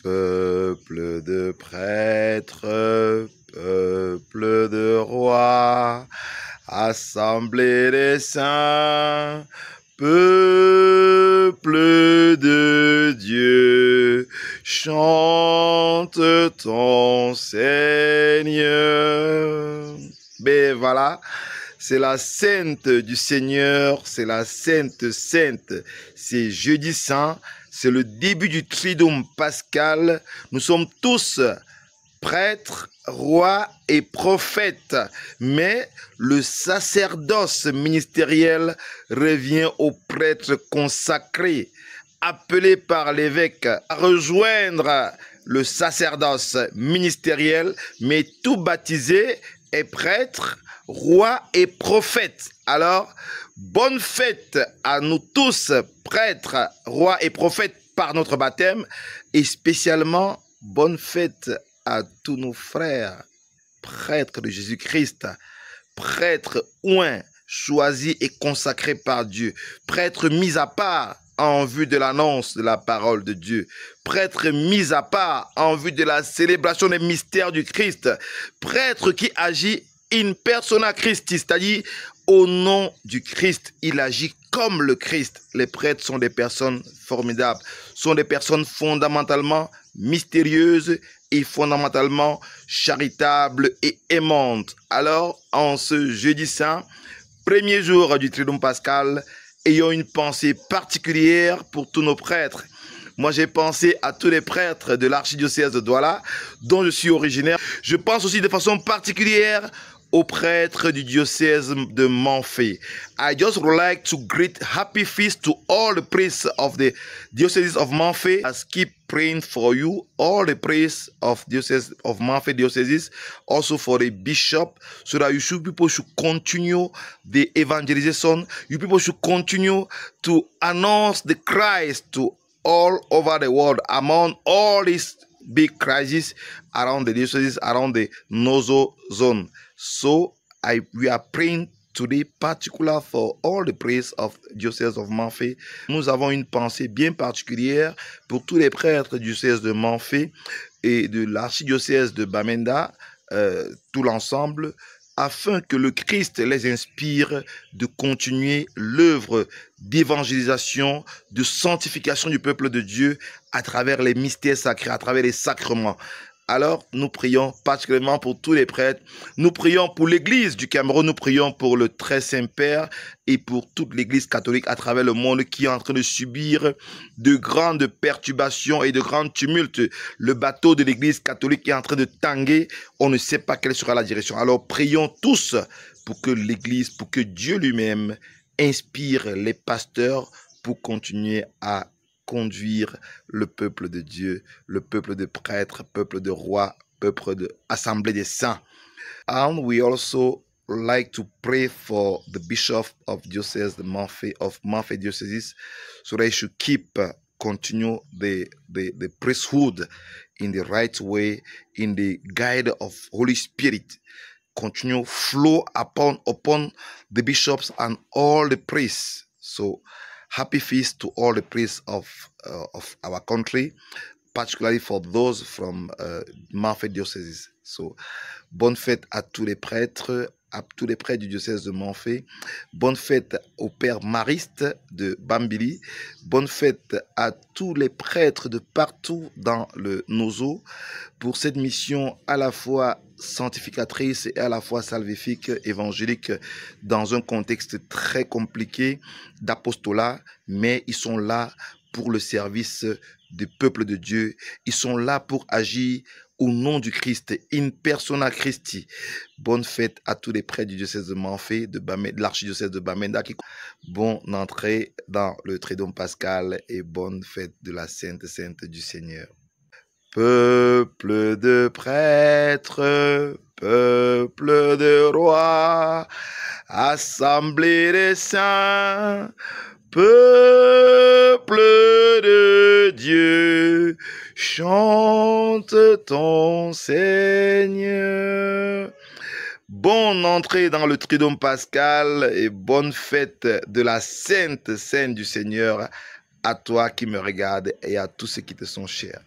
Peuple de prêtres, peuple de rois, assemblée des saints, peuple de Dieu, chante ton Seigneur. Ben voilà, c'est la sainte du Seigneur, c'est la sainte sainte, c'est jeudi saint, c'est le début du triduum pascal. Nous sommes tous prêtres, rois et prophètes, mais le sacerdoce ministériel revient aux prêtres consacrés, appelés par l'évêque à rejoindre le sacerdoce ministériel, mais tout baptisé est prêtre, roi et prophète. Alors, bonne fête à nous tous, prêtres, rois et prophètes par notre baptême, et spécialement bonne fête à tous nos frères, prêtres de Jésus-Christ, prêtres oints, choisis et consacrés par Dieu, prêtres mis à part en vue de l'annonce de la parole de Dieu, prêtres mis à part en vue de la célébration des mystères du Christ, prêtre qui agit in persona Christi, c'est-à-dire au nom du Christ, il agit comme le Christ. Les prêtres sont des personnes formidables, sont des personnes fondamentalement mystérieuses et fondamentalement charitables et aimantes. Alors, en ce jeudi saint, premier jour du triduum pascal, ayons une pensée particulière pour tous nos prêtres. Moi, j'ai pensé à tous les prêtres de l'archidiocèse de Douala, dont je suis originaire. Je pense aussi de façon particulière aux prêtres du diocèse de Manfé. I just would like to greet happy feast to all the priests of the diocese of Manfé. I keep praying for you, all the priests of diocese of Manfé diocese, also for the bishop, so that people should continue the evangelization. You people should continue to announce the Christ to all over the world, among all these big crises around the diocese, around the Nozo zone. So we are praying today particular for all the priests of diocese of Manfé. Nous avons une pensée bien particulière pour tous les prêtres du diocèse de Manfé et de l'archidiocèse de Bamenda, tout l'ensemble, afin que le Christ les inspire de continuer l'œuvre d'évangélisation, de sanctification du peuple de Dieu à travers les mystères sacrés, à travers les sacrements. Alors, nous prions particulièrement pour tous les prêtres. Nous prions pour l'Église du Cameroun. Nous prions pour le Très Saint-Père et pour toute l'Église catholique à travers le monde qui est en train de subir de grandes perturbations et de grands tumultes. Le bateau de l'Église catholique est en train de tanguer. On ne sait pas quelle sera la direction. Alors, prions tous pour que l'Église, pour que Dieu lui-même inspire les pasteurs pour continuer à conduire le peuple de Dieu, le peuple de prêtres, peuple de rois, peuple de assemblée des saints. And we also like to pray for the bishop of diocese of Manfé diocese, so they should keep continue the priesthood in the right way, in the guide of Holy Spirit. Continue flow upon the bishops and all the priests. So happy feast to all the priests of our country, particularly for those from Manfé diocese. So, bonne fête à tous les prêtres du diocèse de Manfé. Bonne fête au père Mariste de Bambili. Bonne fête à tous les prêtres de partout dans le Nozo pour cette mission à la fois sanctificatrice et à la fois salvifique, évangélique, dans un contexte très compliqué d'apostolat, mais ils sont là pour le service du peuple de Dieu. Ils sont là pour agir au nom du Christ, in persona Christi. Bonne fête à tous les prêtres du diocèse de Manfé, de l'archidiocèse de Bamenda. Bonne entrée dans le triduum pascal et bonne fête de la Sainte Sainte du Seigneur. Peuple de prêtres, peuple de rois, assemblée des saints, peuple de Dieu, chante ton Seigneur. Bonne entrée dans le triduum pascal et bonne fête de la Sainte Sainte du Seigneur à toi qui me regardes et à tous ceux qui te sont chers.